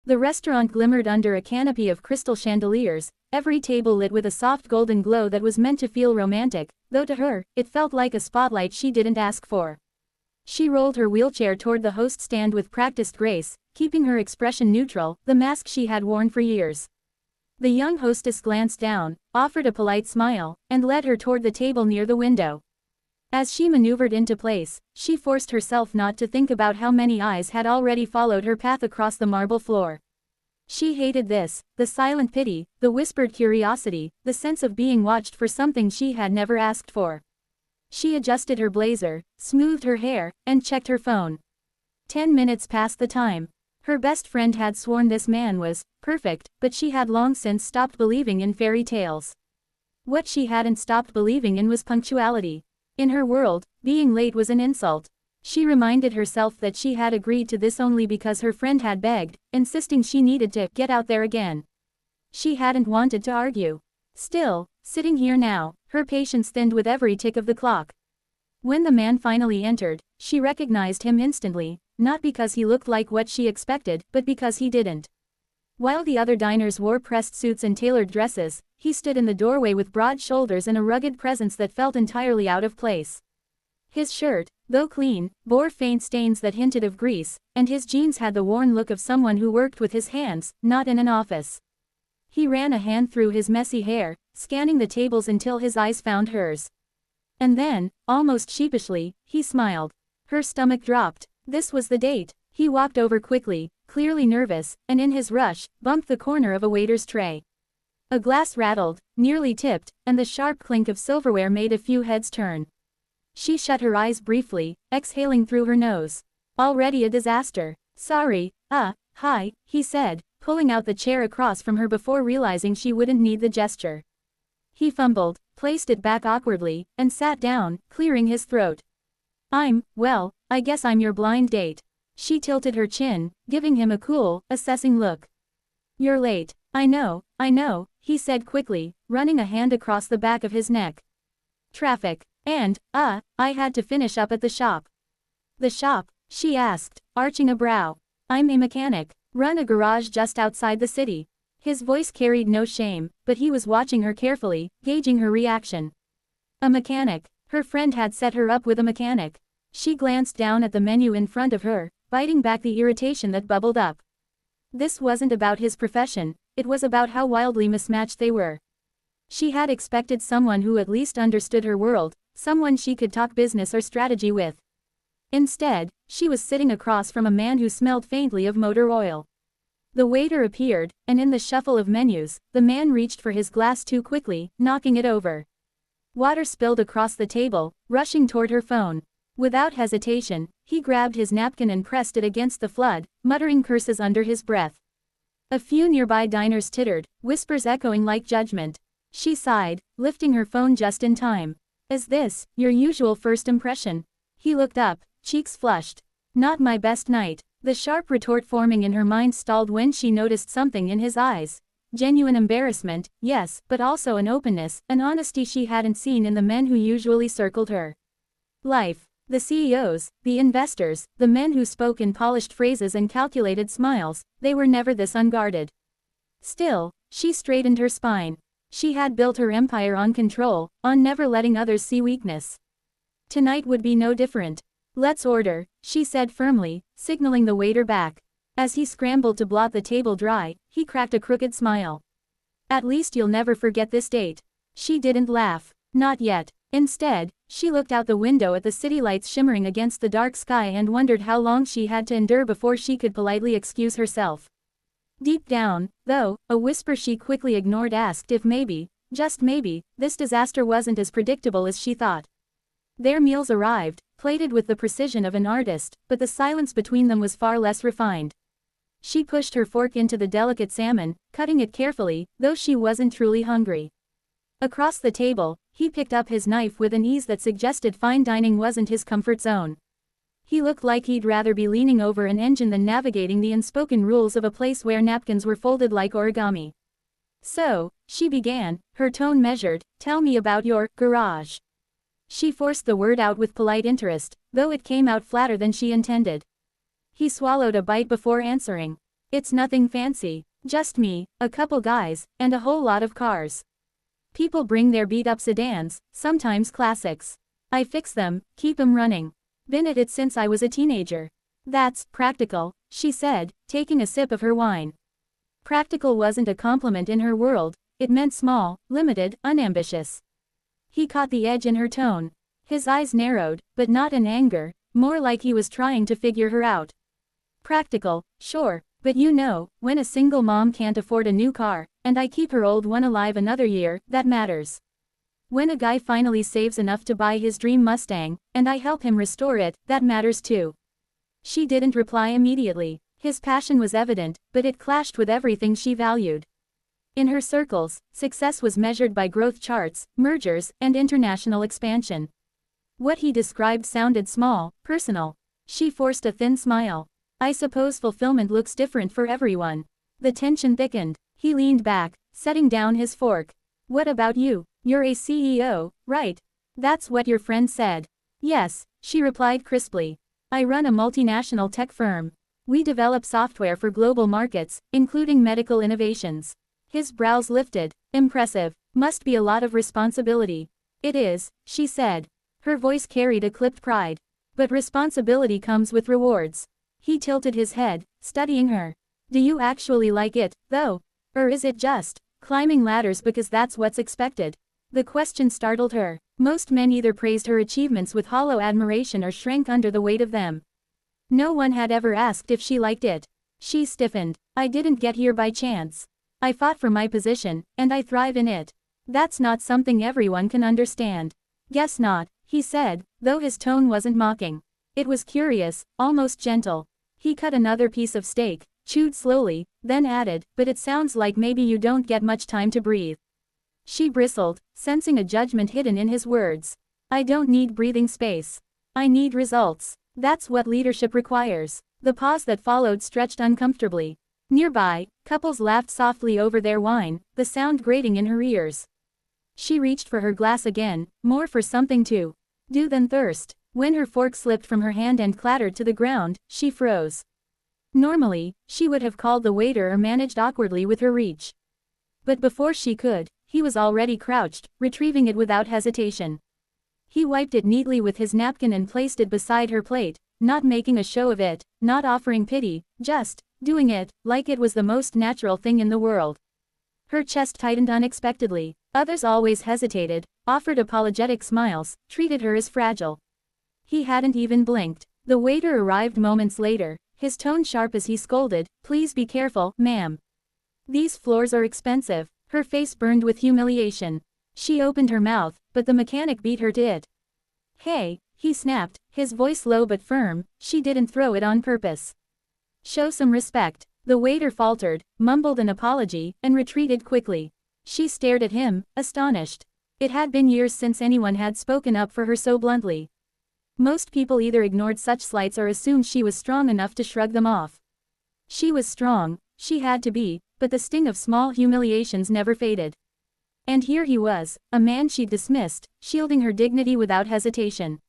The restaurant glimmered under a canopy of crystal chandeliers, every table lit with a soft golden glow that was meant to feel romantic, though to her, it felt like a spotlight she didn't ask for. She rolled her wheelchair toward the host stand with practiced grace, keeping her expression neutral, the mask she had worn for years. The young hostess glanced down, offered a polite smile, and led her toward the table near the window. As she maneuvered into place, she forced herself not to think about how many eyes had already followed her path across the marble floor. She hated this, the silent pity, the whispered curiosity, the sense of being watched for something she had never asked for. She adjusted her blazer, smoothed her hair, and checked her phone. 10 minutes past the time. Her best friend had sworn this man was perfect, but she had long since stopped believing in fairy tales. What she hadn't stopped believing in was punctuality. In her world, being late was an insult. She reminded herself that she had agreed to this only because her friend had begged, insisting she needed to get out there again. She hadn't wanted to argue. Still, sitting here now, her patience thinned with every tick of the clock. When the man finally entered, she recognized him instantly, not because he looked like what she expected, but because he didn't. While the other diners wore pressed suits and tailored dresses, he stood in the doorway with broad shoulders and a rugged presence that felt entirely out of place. His shirt, though clean, bore faint stains that hinted of grease, and his jeans had the worn look of someone who worked with his hands, not in an office. He ran a hand through his messy hair, scanning the tables until his eyes found hers. And then, almost sheepishly, he smiled. Her stomach dropped. This was the date. He walked over quickly, clearly nervous, and in his rush, bumped the corner of a waiter's tray. A glass rattled, nearly tipped, and the sharp clink of silverware made a few heads turn. She shut her eyes briefly, exhaling through her nose. Already a disaster. Sorry, hi, he said, pulling out the chair across from her before realizing she wouldn't need the gesture. He fumbled, placed it back awkwardly, and sat down, clearing his throat. Well, I guess I'm your blind date. She tilted her chin, giving him a cool, assessing look. You're late. I know, he said quickly, running a hand across the back of his neck. Traffic. And, I had to finish up at the shop. The shop? She asked, arching a brow. I'm a mechanic. Run a garage just outside the city. His voice carried no shame, but he was watching her carefully, gauging her reaction. A mechanic. Her friend had set her up with a mechanic. She glanced down at the menu in front of her, biting back the irritation that bubbled up. This wasn't about his profession, it was about how wildly mismatched they were. She had expected someone who at least understood her world, someone she could talk business or strategy with. Instead, she was sitting across from a man who smelled faintly of motor oil. The waiter appeared, and in the shuffle of menus, the man reached for his glass too quickly, knocking it over. Water spilled across the table, rushing toward her phone. Without hesitation, he grabbed his napkin and pressed it against the flood, muttering curses under his breath. A few nearby diners tittered, whispers echoing like judgment. She sighed, lifting her phone just in time. Is this your usual first impression? He looked up, cheeks flushed. Not my best night. The sharp retort forming in her mind stalled when she noticed something in his eyes. Genuine embarrassment, yes, but also an openness, an honesty she hadn't seen in the men who usually circled her life. The CEOs, the investors, the men who spoke in polished phrases and calculated smiles, they were never this unguarded. Still, she straightened her spine. She had built her empire on control, on never letting others see weakness. Tonight would be no different. Let's order, she said firmly, signaling the waiter back. As he scrambled to blot the table dry, he cracked a crooked smile. At least you'll never forget this date. She didn't laugh. Not yet. Instead, she looked out the window at the city lights shimmering against the dark sky and wondered how long she had to endure before she could politely excuse herself. Deep down, though, a whisper she quickly ignored asked if maybe, just maybe, this disaster wasn't as predictable as she thought. Their meals arrived, plated with the precision of an artist, but the silence between them was far less refined. She pushed her fork into the delicate salmon, cutting it carefully, though she wasn't truly hungry. Across the table, he picked up his knife with an ease that suggested fine dining wasn't his comfort zone. He looked like he'd rather be leaning over an engine than navigating the unspoken rules of a place where napkins were folded like origami. So, she began, her tone measured, tell me about your garage. She forced the word out with polite interest, though it came out flatter than she intended. He swallowed a bite before answering. It's nothing fancy. Just me, a couple guys, and a whole lot of cars. People bring their beat-up sedans, sometimes classics. I fix them, keep 'em running. Been at it since I was a teenager. That's practical, she said, taking a sip of her wine. Practical wasn't a compliment in her world, it meant small, limited, unambitious. He caught the edge in her tone. His eyes narrowed, but not in anger, more like he was trying to figure her out. Practical, sure, but you know, when a single mom can't afford a new car, and I keep her old one alive another year, that matters. When a guy finally saves enough to buy his dream Mustang, and I help him restore it, that matters too. She didn't reply immediately. His passion was evident, but it clashed with everything she valued. In her circles, success was measured by growth charts, mergers, and international expansion. What he described sounded small, personal. She forced a thin smile. I suppose fulfillment looks different for everyone. The tension thickened. He leaned back, setting down his fork. What about you? You're a CEO, right? That's what your friend said. Yes, she replied crisply. I run a multinational tech firm. We develop software for global markets, including medical innovations. His brows lifted. Impressive. Must be a lot of responsibility. It is, she said. Her voice carried a clipped pride. But responsibility comes with rewards. He tilted his head, studying her. Do you actually like it, though? Or is it just climbing ladders because that's what's expected? The question startled her. Most men either praised her achievements with hollow admiration or shrank under the weight of them. No one had ever asked if she liked it. She stiffened. I didn't get here by chance. I fought for my position, and I thrive in it. That's not something everyone can understand. Guess not, he said, though his tone wasn't mocking. It was curious, almost gentle. He cut another piece of steak, chewed slowly, then added, but it sounds like maybe you don't get much time to breathe. She bristled, sensing a judgment hidden in his words. I don't need breathing space. I need results. That's what leadership requires. The pause that followed stretched uncomfortably. Nearby, couples laughed softly over their wine, the sound grating in her ears. She reached for her glass again, more for something to do than thirst. When her fork slipped from her hand and clattered to the ground, she froze. Normally, she would have called the waiter or managed awkwardly with her reach. But before she could, he was already crouched, retrieving it without hesitation. He wiped it neatly with his napkin and placed it beside her plate, not making a show of it, not offering pity, just doing it, like it was the most natural thing in the world. Her chest tightened unexpectedly. Others always hesitated, offered apologetic smiles, treated her as fragile. He hadn't even blinked. The waiter arrived moments later, his tone sharp as he scolded, Please be careful, ma'am. These floors are expensive. Her face burned with humiliation. She opened her mouth, but the mechanic beat her to it. Hey, he snapped, his voice low but firm, she didn't throw it on purpose. Show some respect. The waiter faltered, mumbled an apology, and retreated quickly. She stared at him, astonished. It had been years since anyone had spoken up for her so bluntly. Most people either ignored such slights or assumed she was strong enough to shrug them off. She was strong, she had to be, but the sting of small humiliations never faded. And here he was, a man she'd dismissed, shielding her dignity without hesitation.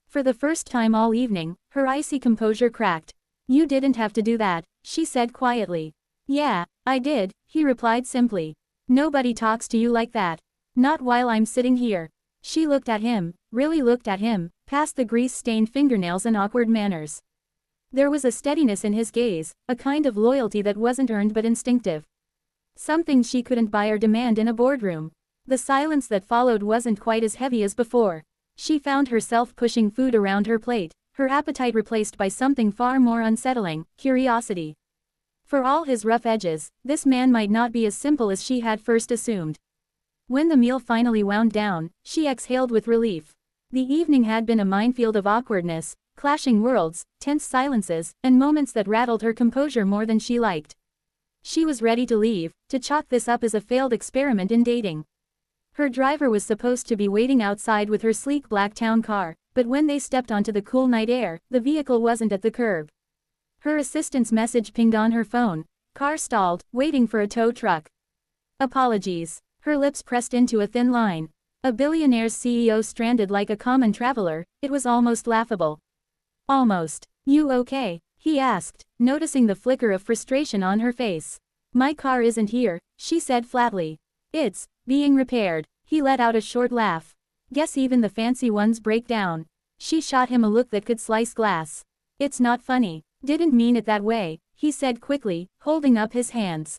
For the first time all evening, her icy composure cracked. You didn't have to do that, she said quietly. Yeah, I did, he replied simply. Nobody talks to you like that. Not while I'm sitting here. She looked at him, really looked at him, past the grease-stained fingernails and awkward manners. There was a steadiness in his gaze, a kind of loyalty that wasn't earned but instinctive. Something she couldn't buy or demand in a boardroom. The silence that followed wasn't quite as heavy as before. She found herself pushing food around her plate, her appetite replaced by something far more unsettling, curiosity. For all his rough edges, this man might not be as simple as she had first assumed. When the meal finally wound down, she exhaled with relief. The evening had been a minefield of awkwardness, clashing worlds, tense silences, and moments that rattled her composure more than she liked. She was ready to leave, to chalk this up as a failed experiment in dating. Her driver was supposed to be waiting outside with her sleek black town car, but when they stepped onto the cool night air, the vehicle wasn't at the curb. Her assistant's message pinged on her phone. Car stalled, waiting for a tow truck. Apologies. Her lips pressed into a thin line. A billionaire's CEO stranded like a common traveler, it was almost laughable. Almost. You okay? he asked, noticing the flicker of frustration on her face. My car isn't here, she said flatly. It's being repaired. He let out a short laugh. Guess even the fancy ones break down. She shot him a look that could slice glass. It's not funny. Didn't mean it that way, he said quickly, holding up his hands.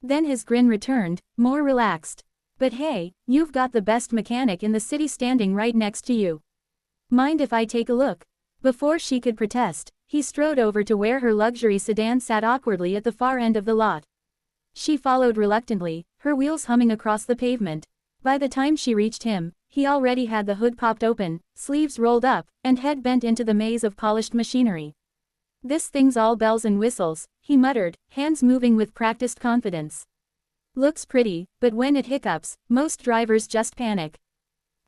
Then his grin returned, more relaxed. But hey, you've got the best mechanic in the city standing right next to you. Mind if I take a look? Before she could protest, he strode over to where her luxury sedan sat awkwardly at the far end of the lot. She followed reluctantly, her wheels humming across the pavement. By the time she reached him, he already had the hood popped open, sleeves rolled up, and head bent into the maze of polished machinery. This thing's all bells and whistles, he muttered, hands moving with practiced confidence. Looks pretty, but when it hiccups, most drivers just panic.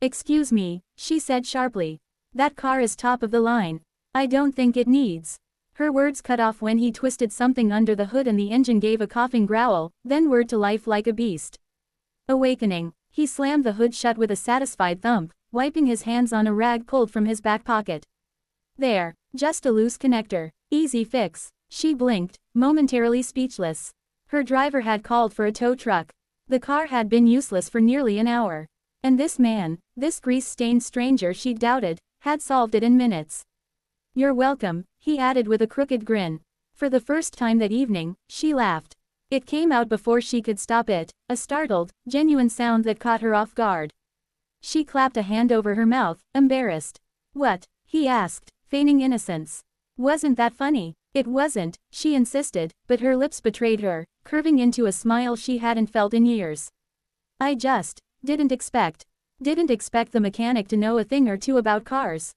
Excuse me, she said sharply. That car is top of the line. I don't think it needs. Her words cut off when he twisted something under the hood and the engine gave a coughing growl, then whirred to life like a beast. Awakening. He slammed the hood shut with a satisfied thump, wiping his hands on a rag pulled from his back pocket. There. Just a loose connector. Easy fix. She blinked, momentarily speechless. Her driver had called for a tow truck. The car had been useless for nearly an hour. And this man, this grease-stained stranger she doubted, had solved it in minutes. You're welcome, he added with a crooked grin. For the first time that evening, she laughed. It came out before she could stop it, a startled, genuine sound that caught her off guard. She clapped a hand over her mouth, embarrassed. What? He asked, feigning innocence. Wasn't that funny? It wasn't, she insisted, but her lips betrayed her, curving into a smile she hadn't felt in years. I just didn't expect the mechanic to know a thing or two about cars.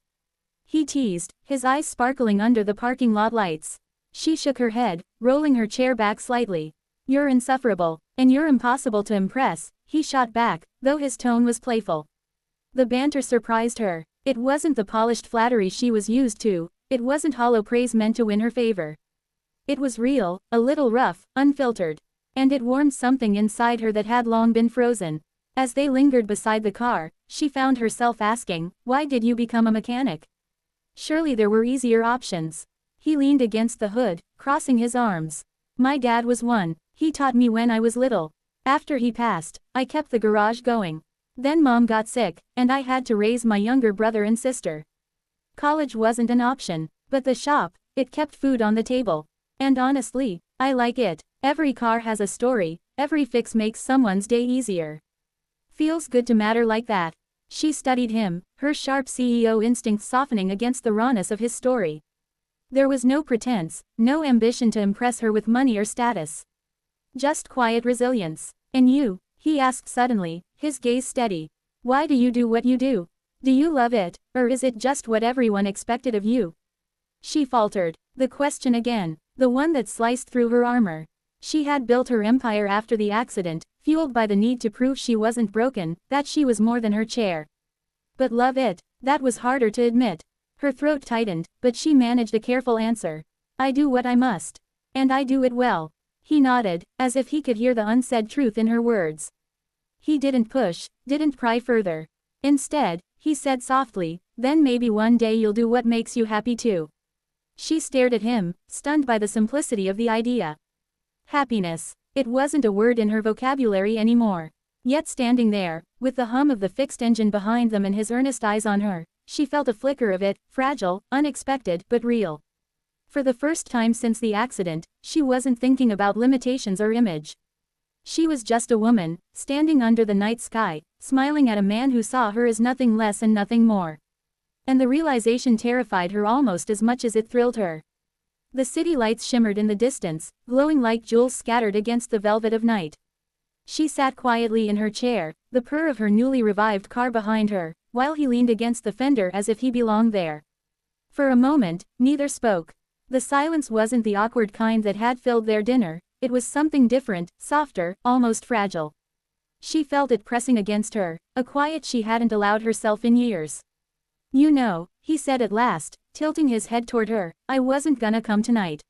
He teased, his eyes sparkling under the parking lot lights. She shook her head, rolling her chair back slightly. You're insufferable, and you're impossible to impress, he shot back, though his tone was playful. The banter surprised her. It wasn't the polished flattery she was used to, it wasn't hollow praise meant to win her favor. It was real, a little rough, unfiltered. And it warmed something inside her that had long been frozen. As they lingered beside the car, she found herself asking, why did you become a mechanic? Surely there were easier options. He leaned against the hood, crossing his arms. My dad was one. He taught me when I was little. After he passed, I kept the garage going. Then Mom got sick, and I had to raise my younger brother and sister. College wasn't an option, but the shop, it kept food on the table. And honestly, I like it. Every car has a story, every fix makes someone's day easier. Feels good to matter like that. She studied him, her sharp CEO instincts softening against the rawness of his story. There was no pretense, no ambition to impress her with money or status. Just quiet resilience. And you? He asked suddenly, his gaze steady. Why do you do what you do? Do you love it, or is it just what everyone expected of you? She faltered. The question again, the one that sliced through her armor. She had built her empire after the accident, fueled by the need to prove she wasn't broken, that she was more than her chair. But love it, that was harder to admit. Her throat tightened, but she managed a careful answer. I do what I must. And I do it well. He nodded, as if he could hear the unsaid truth in her words. He didn't push, didn't pry further. Instead, he said softly, then maybe one day you'll do what makes you happy too. She stared at him, stunned by the simplicity of the idea. Happiness. It wasn't a word in her vocabulary anymore. Yet standing there, with the hum of the fixed engine behind them and his earnest eyes on her, she felt a flicker of it, fragile, unexpected, but real. For the first time since the accident, she wasn't thinking about limitations or image. She was just a woman, standing under the night sky, smiling at a man who saw her as nothing less and nothing more. And the realization terrified her almost as much as it thrilled her. The city lights shimmered in the distance, glowing like jewels scattered against the velvet of night. She sat quietly in her chair, the purr of her newly revived car behind her, while he leaned against the fender as if he belonged there. For a moment, neither spoke. The silence wasn't the awkward kind that had filled their dinner, it was something different, softer, almost fragile. She felt it pressing against her, a quiet she hadn't allowed herself in years. You know, he said at last, tilting his head toward her, I wasn't gonna come tonight.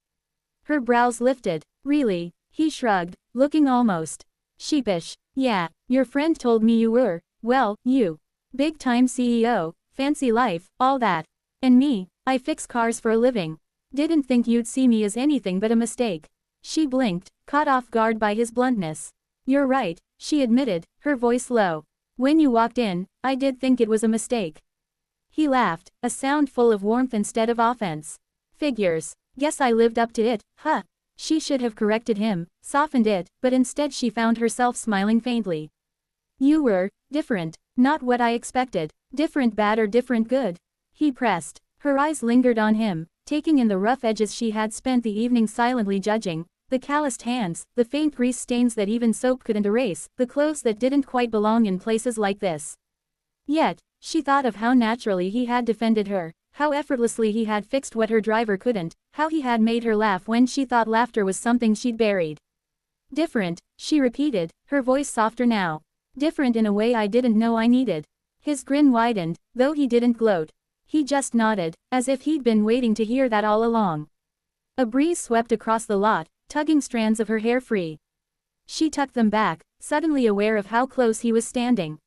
Her brows lifted. Really? He shrugged, looking almost sheepish. Yeah, your friend told me you were, well, you. Big-time CEO, fancy life, all that. And me, I fix cars for a living. Didn't think you'd see me as anything but a mistake. She blinked, caught off guard by his bluntness. You're right, she admitted, her voice low. When you walked in, I did think it was a mistake. He laughed, a sound full of warmth instead of offense. Figures. Guess I lived up to it, huh? She should have corrected him, softened it, but instead she found herself smiling faintly. You were different, not what I expected. Different bad or different good? He pressed. Her eyes lingered on him, taking in the rough edges she had spent the evening silently judging, the calloused hands, the faint grease stains that even soap couldn't erase, the clothes that didn't quite belong in places like this. Yet, she thought of how naturally he had defended her, how effortlessly he had fixed what her driver couldn't, how he had made her laugh when she thought laughter was something she'd buried. Different, she repeated, her voice softer now. Different in a way I didn't know I needed. His grin widened, though he didn't gloat. He just nodded, as if he'd been waiting to hear that all along. A breeze swept across the lot, tugging strands of her hair free. She tucked them back, suddenly aware of how close he was standing.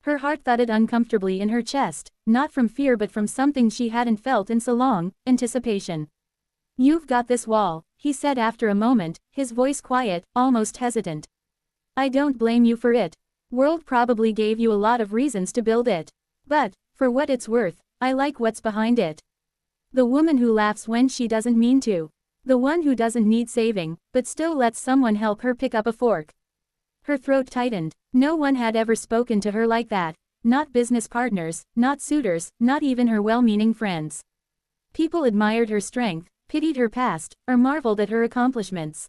Her heart thudded uncomfortably in her chest, not from fear but from something she hadn't felt in so long, anticipation. You've got this wall, he said after a moment, his voice quiet, almost hesitant. I don't blame you for it. World probably gave you a lot of reasons to build it. But, for what it's worth, I like what's behind it. The woman who laughs when she doesn't mean to. The one who doesn't need saving, but still lets someone help her pick up a fork. Her throat tightened. No one had ever spoken to her like that. Not business partners, not suitors, not even her well-meaning friends. People admired her strength, pitied her past, or marveled at her accomplishments.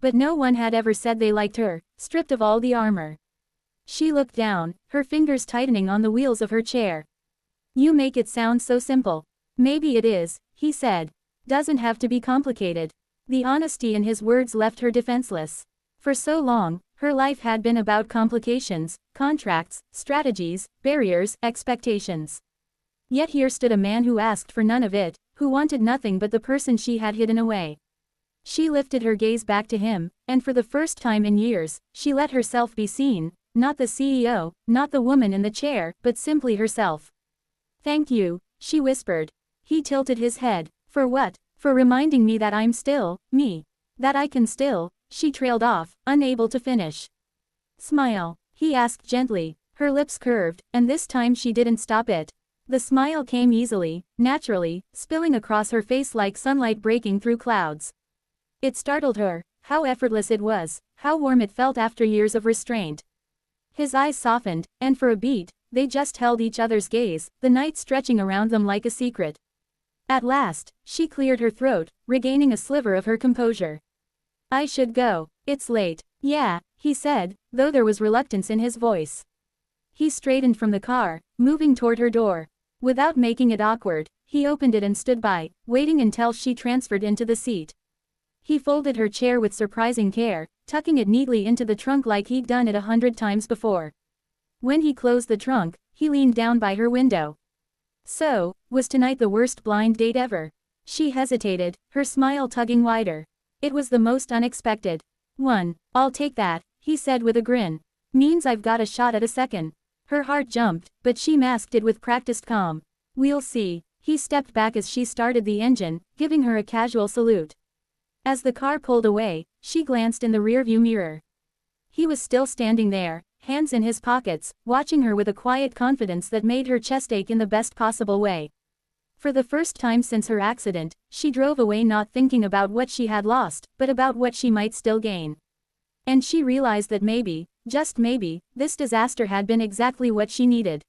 But no one had ever said they liked her, stripped of all the armor. She looked down, her fingers tightening on the wheels of her chair. You make it sound so simple. Maybe it is, he said. Doesn't have to be complicated. The honesty in his words left her defenseless. For so long, her life had been about complications, contracts, strategies, barriers, expectations. Yet here stood a man who asked for none of it, who wanted nothing but the person she had hidden away. She lifted her gaze back to him, and for the first time in years, she let herself be seen, not the CEO, not the woman in the chair, but simply herself. Thank you, she whispered. He tilted his head. For what? For reminding me that I'm still, me. That I can still, she trailed off, unable to finish. Smile, he asked gently. Her lips curved, and this time she didn't stop it. The smile came easily, naturally, spilling across her face like sunlight breaking through clouds. It startled her, how effortless it was, how warm it felt after years of restraint. His eyes softened, and for a beat, they just held each other's gaze, the night stretching around them like a secret. At last, she cleared her throat, regaining a sliver of her composure. I should go. It's late. Yeah, he said, though there was reluctance in his voice. He straightened from the car, moving toward her door. Without making it awkward, he opened it and stood by, waiting until she transferred into the seat. He folded her chair with surprising care, tucking it neatly into the trunk like he'd done it 100 times before. When he closed the trunk, he leaned down by her window. So, was tonight the worst blind date ever? She hesitated, her smile tugging wider. It was the most unexpected one. I'll take that, he said with a grin. Means I've got a shot at a second. Her heart jumped, but she masked it with practiced calm. We'll see. He stepped back as she started the engine, giving her a casual salute. As the car pulled away, she glanced in the rearview mirror. He was still standing there, hands in his pockets, watching her with a quiet confidence that made her chest ache in the best possible way. For the first time since her accident, she drove away not thinking about what she had lost, but about what she might still gain. And she realized that maybe, just maybe, this disaster had been exactly what she needed.